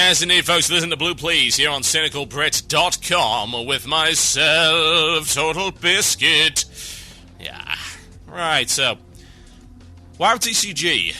Yes, indeed, folks. Listen to Blue Please here on CynicalBrit.com with myself, Total Biscuit. Yeah. Right, so. WoW TCG.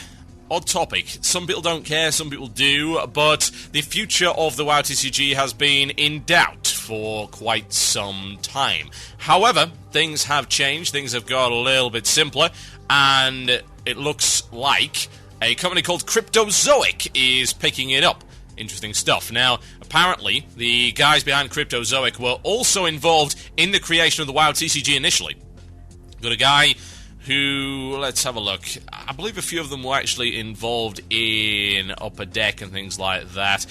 Odd topic. Some people don't care, some people do, but the future of the WoW TCG has been in doubt for quite some time. However, things have changed, things have got a little bit simpler, and it looks like a company called Cryptozoic is picking it up. Interesting stuff. Now, apparently, the guys behind Cryptozoic were also involved in the creation of the WoW TCG initially. Got a guy who, let's have a look, I believe a few of them were actually involved in Upper Deck and things like that.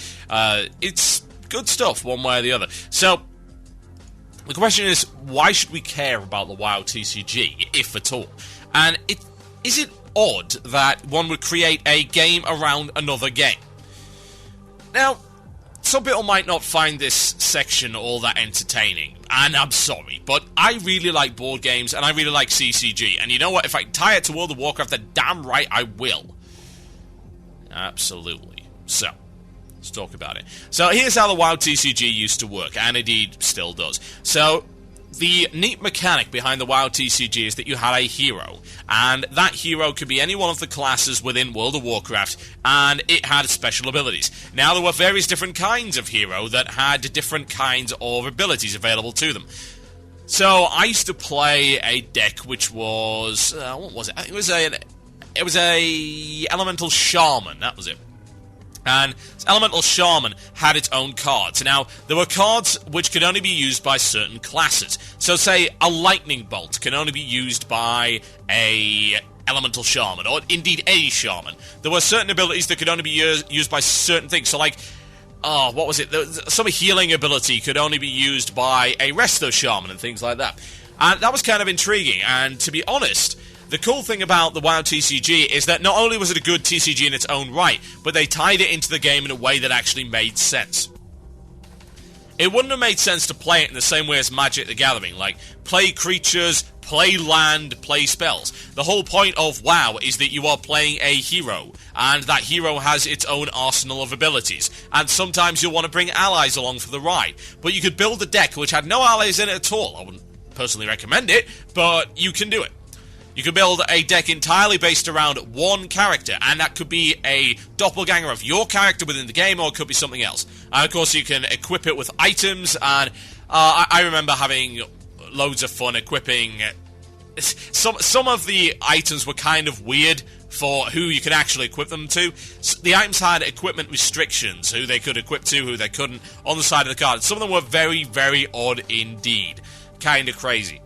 It's good stuff, one way or the other. So, the question is, why should we care about the WoW TCG, if at all? And is it odd that one would create a game around another game? Now, some people might not find this section all that entertaining, and I'm sorry, but I really like board games, and I really like CCG, and you know what, if I can tie it to World of Warcraft, then damn right I will. Absolutely. So, let's talk about it. So, here's how the WoW TCG used to work, and indeed still does. So, the neat mechanic behind the WoW TCG is that you had a hero, and that hero could be any one of the classes within World of Warcraft, and it had special abilities. Now, there were various different kinds of hero that had different kinds of abilities available to them. So, I used to play a deck which was, what was it? It was a Elemental Shaman, that was it. And Elemental Shaman had its own cards. Now, there were cards which could only be used by certain classes. So, say, a Lightning Bolt can only be used by a Elemental Shaman, or indeed a Shaman. There were certain abilities that could only be used by certain things. So, like, what was it? Some healing ability could only be used by a Resto Shaman and things like that. And that was kind of intriguing, and to be honest, the cool thing about the WoW TCG is that not only was it a good TCG in its own right, but they tied it into the game in a way that actually made sense. It wouldn't have made sense to play it in the same way as Magic the Gathering, like play creatures, play land, play spells. The whole point of WoW is that you are playing a hero, and that hero has its own arsenal of abilities, and sometimes you'll want to bring allies along for the ride. But you could build a deck which had no allies in it at all. I wouldn't personally recommend it, but you can do it. You could build a deck entirely based around one character, and that could be a doppelganger of your character within the game, or it could be something else. And of course, you can equip it with items, and I remember having loads of fun equipping. Some of the items were kind of weird for who you could actually equip them to. The items had equipment restrictions, who they could equip to, who they couldn't, on the side of the card. Some of them were very, very odd indeed. Kind of crazy.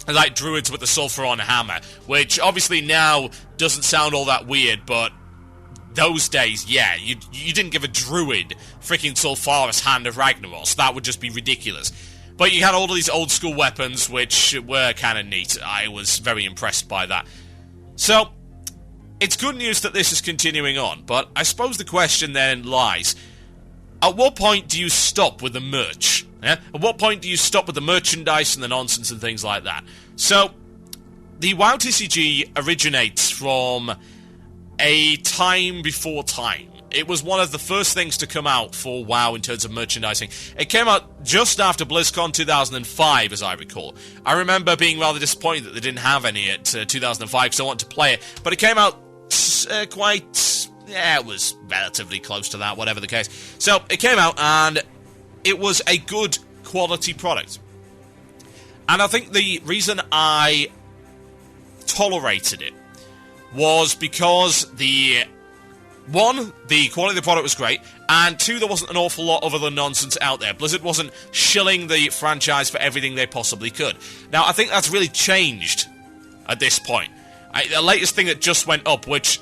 Like druids with the Sulfuron Hammer, which obviously now doesn't sound all that weird, but those days, yeah, you didn't give a druid freaking Sulfuros Hand of Ragnaros. That would just be ridiculous. But you had all of these old school weapons, which were kind of neat. I was very impressed by that. So, it's good news that this is continuing on, but I suppose the question then lies, at what point do you stop with the merch? Yeah? At what point do you stop with the merchandise and the nonsense and things like that? So, the WoW TCG originates from a time before time. It was one of the first things to come out for WoW in terms of merchandising. It came out just after BlizzCon 2005, as I recall. I remember being rather disappointed that they didn't have any at 2005 because I wanted to play it. But it came out it was relatively close to that, whatever the case. So, it came out and it was a good quality product. And I think the reason I tolerated it was because the quality of the product was great, and two, there wasn't an awful lot of other nonsense out there. Blizzard wasn't shilling the franchise for everything they possibly could. Now, I think that's really changed at this point. The latest thing that just went up, which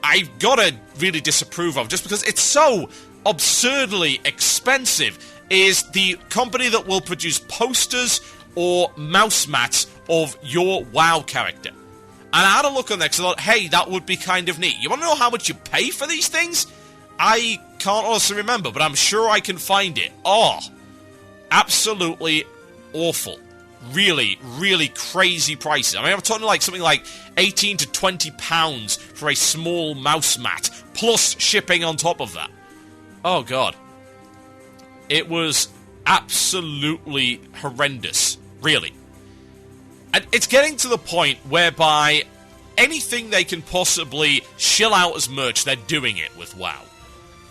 I've got to really disapprove of, just because it's so absurdly expensive, is the company that will produce posters or mouse mats of your WoW character. And I had a look on there because I thought, hey, that would be kind of neat. You want to know how much you pay for these things? I can't honestly remember, but I'm sure I can find it. Oh, absolutely awful. Really, really crazy prices. I mean, I'm talking like something like 18 to 20 pounds for a small mouse mat, plus shipping on top of that. Oh, God. It was absolutely horrendous, really. And it's getting to the point whereby anything they can possibly shill out as merch, they're doing it with WoW.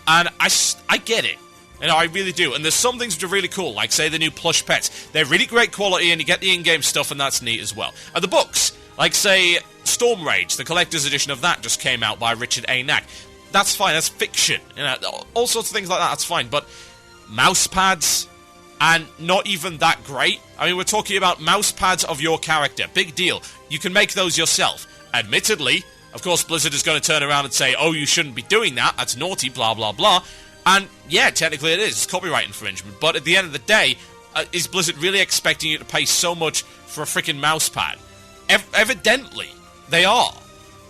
And I get it. You know, I really do. And there's some things which are really cool, like, say, the new plush pets. They're really great quality, and you get the in-game stuff, and that's neat as well. And the books, like, say, Storm Rage, the collector's edition of that just came out by Richard A. Knack. That's fine, that's fiction. You know, all sorts of things like that, that's fine. But mouse pads, and not even that great. I mean, we're talking about mouse pads of your character. Big deal. You can make those yourself. Admittedly, of course, Blizzard is going to turn around and say, oh, you shouldn't be doing that, that's naughty, blah, blah, blah. And, yeah, technically it is. It's copyright infringement. But at the end of the day, is Blizzard really expecting you to pay so much for a freaking mouse pad? Evidently, they are.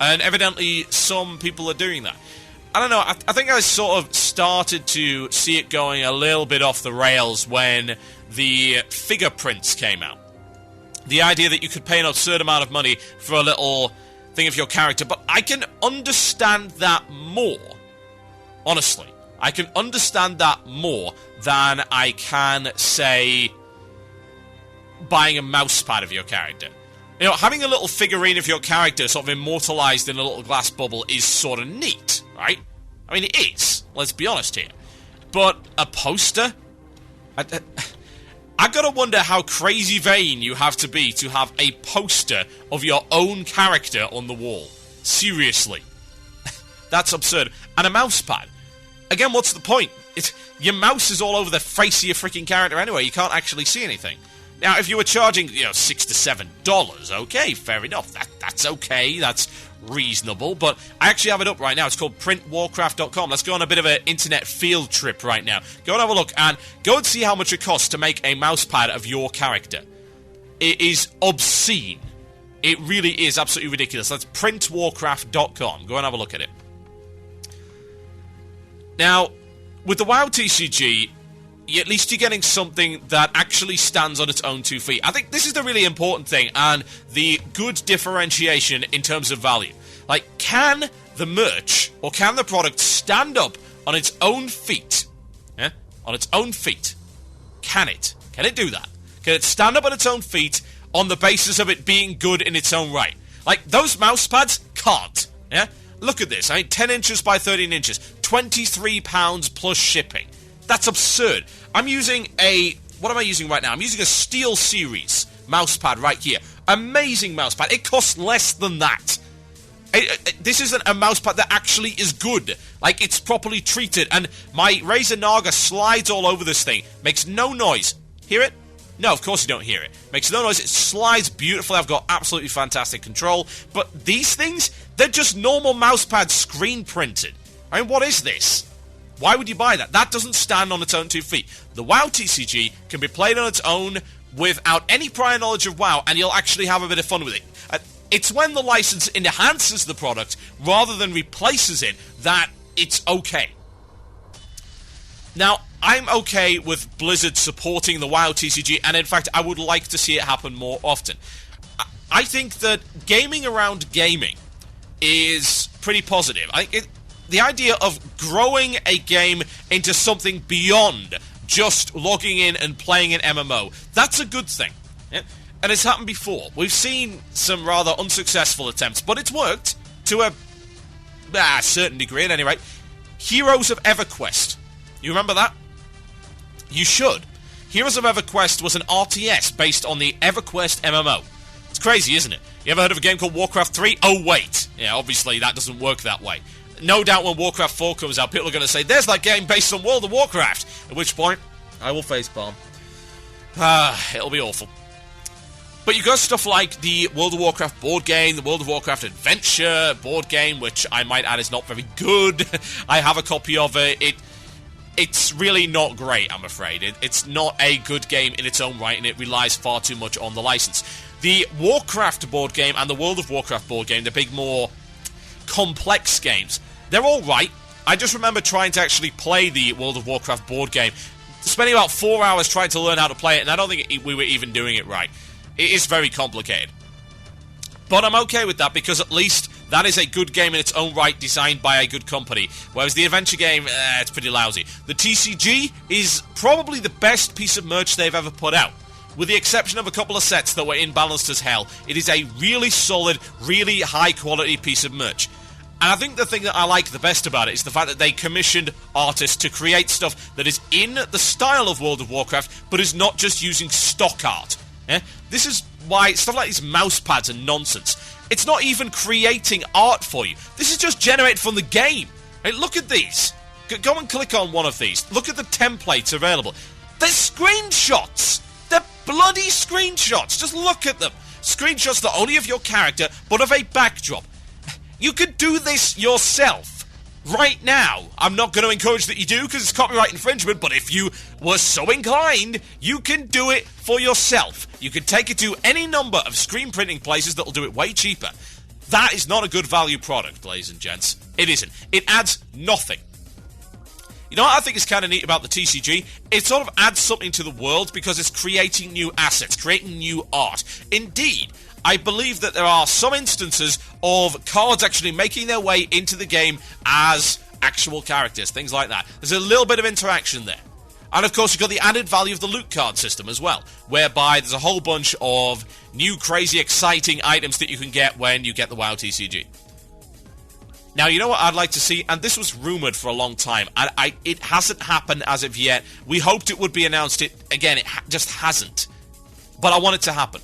And evidently, some people are doing that. I don't know, I think I sort of started to see it going a little bit off the rails when the figure prints came out. The idea that you could pay an absurd amount of money for a little thing of your character. But I can understand that more, honestly. I can understand that more than I can, say, buying a mouse pad of your character. You know, having a little figurine of your character sort of immortalized in a little glass bubble is sort of neat, right? I mean, it is. Let's be honest here. But a poster? I gotta wonder how crazy vain you have to be to have a poster of your own character on the wall. Seriously. That's absurd. And a mouse pad. Again, what's the point? Your mouse is all over the face of your freaking character anyway. You can't actually see anything. Now, if you were charging, $6 to $7, okay, fair enough. That's okay. That's reasonable. But I actually have it up right now. It's called printwarcraft.com. Let's go on a bit of an internet field trip right now. Go and have a look and go and see how much it costs to make a mouse pad of your character. It is obscene. It really is absolutely ridiculous. That's printwarcraft.com. Go and have a look at it. Now, with the WoW TCG, at least you're getting something that actually stands on its own 2 feet. I think this is the really important thing, and the good differentiation in terms of value. Like, can the merch, or can the product stand up on its own feet? Yeah? On its own feet. Can it? Can it do that? Can it stand up on its own feet on the basis of it being good in its own right? Like, those mouse pads can't. Yeah? Look at this. I mean, 10 inches by 13 inches. £23 plus shipping. That's absurd. I'm using what am I using right now? I'm using a Steel Series mousepad right here. Amazing mousepad. It costs less than that. This isn't a mousepad that actually is good. Like, it's properly treated. And my Razer Naga slides all over this thing. Makes no noise. Hear it? No, of course you don't hear it. Makes no noise. It slides beautifully. I've got absolutely fantastic control. But these things, they're just normal mousepads screen printed. I mean, what is this? Why would you buy that? That doesn't stand on its own 2 feet. The WoW TCG can be played on its own without any prior knowledge of WoW, and you'll actually have a bit of fun with it. It's when the license enhances the product rather than replaces it that it's okay. Now, I'm okay with Blizzard supporting the WoW TCG, and in fact, I would like to see it happen more often. I think that gaming around gaming is pretty positive. The idea of growing a game into something beyond just logging in and playing an MMO, that's a good thing. Yeah? And it's happened before. We've seen some rather unsuccessful attempts, but it's worked to a certain degree at any rate. Heroes of EverQuest. You remember that? You should. Heroes of EverQuest was an RTS based on the EverQuest MMO. It's crazy, isn't it? You ever heard of a game called Warcraft 3? Oh, wait. Yeah, obviously that doesn't work that way. No doubt when Warcraft 4 comes out, people are going to say, there's that game based on World of Warcraft. At which point, I will facepalm. It'll be awful. But you got stuff like the World of Warcraft board game, the World of Warcraft Adventure board game, which I might add is not very good. I have a copy of it. It's really not great, I'm afraid. It's not a good game in its own right, and it relies far too much on the license. The Warcraft board game and the World of Warcraft board game, the big, more complex games, they're all right. I just remember trying to actually play the World of Warcraft board game, spending about 4 hours trying to learn how to play it, and I don't think we were even doing it right. It is very complicated. But I'm okay with that, because at least That is a good game in its own right, designed by a good company. Whereas the adventure game, it's pretty lousy. The TCG is probably the best piece of merch they've ever put out. With the exception of a couple of sets that were imbalanced as hell, it is a really solid, really high-quality piece of merch. And I think the thing that I like the best about it is the fact that they commissioned artists to create stuff that is in the style of World of Warcraft, but is not just using stock art. This is why stuff like these mouse pads are nonsense. It's not even creating art for you. This is just generated from the game. Hey, look at these. Go and click on one of these. Look at the templates available. They're screenshots. They're bloody screenshots. Just look at them. Screenshots not only of your character, but of a backdrop. You could do this yourself right now. I'm not going to encourage that you do because it's copyright infringement, but if you were so inclined, you can do it for yourself. You can take it to any number of screen printing places that will do it way cheaper. That is not a good value product, ladies and gents. It isn't. It adds nothing. You know what I think is kind of neat about the TCG? It sort of adds something to the world because it's creating new assets, creating new art. Indeed, I believe that there are some instances of cards actually making their way into the game as actual characters, things like that. There's a little bit of interaction there. And of course, you've got the added value of the loot card system as well, whereby there's a whole bunch of new, crazy, exciting items that you can get when you get the WoW TCG. Now, you know what I'd like to see? And this was rumoured for a long time, and it hasn't happened as of yet. We hoped it would be announced. It just hasn't. But I want it to happen.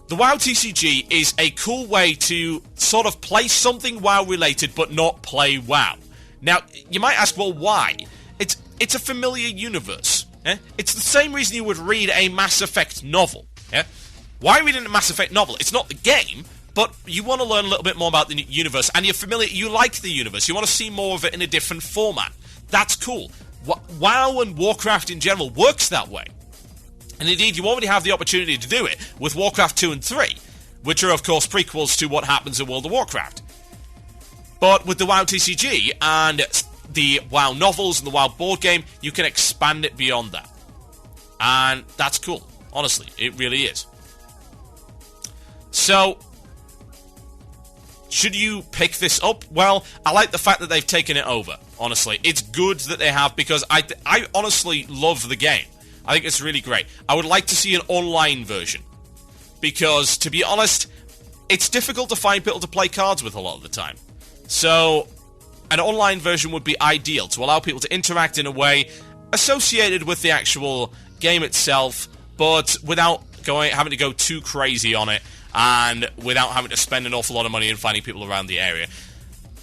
The WoW TCG is a cool way to sort of play something WoW-related, but not play WoW. Now, you might ask, well, why? It's a familiar universe. It's the same reason you would read a Mass Effect novel. Why read a Mass Effect novel? It's not the game, but you want to learn a little bit more about the universe, and you're familiar, you like the universe, you want to see more of it in a different format. That's cool. WoW and Warcraft in general works that way. And indeed, you already have the opportunity to do it with Warcraft 2 and 3, which are, of course, prequels to what happens in World of Warcraft. But with the WoW TCG and the WoW novels and the WoW board game, you can expand it beyond that. And that's cool. Honestly, it really is. So, should you pick this up? Well, I like the fact that they've taken it over, honestly. It's good that they have, because I honestly love the game. I think it's really great. I would like to see an online version, because, to be honest, it's difficult to find people to play cards with a lot of the time. So, an online version would be ideal to allow people to interact in a way associated with the actual game itself, but without having to go too crazy on it, and without having to spend an awful lot of money in finding people around the area.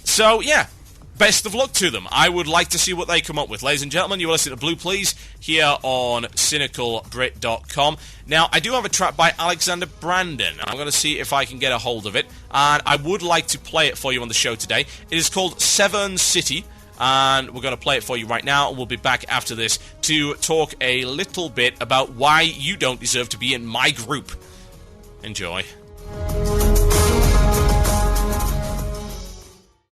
So, yeah. Best of luck to them. I would like to see what they come up with. Ladies and gentlemen, you are listening to Blue Please here on CynicalBrit.com. Now, I do have a track by Alexander Brandon. I'm going to see if I can get a hold of it, and I would like to play it for you on the show today. It is called Severn City, and we're going to play it for you right now, and we'll be back after this to talk a little bit about why you don't deserve to be in my group. Enjoy.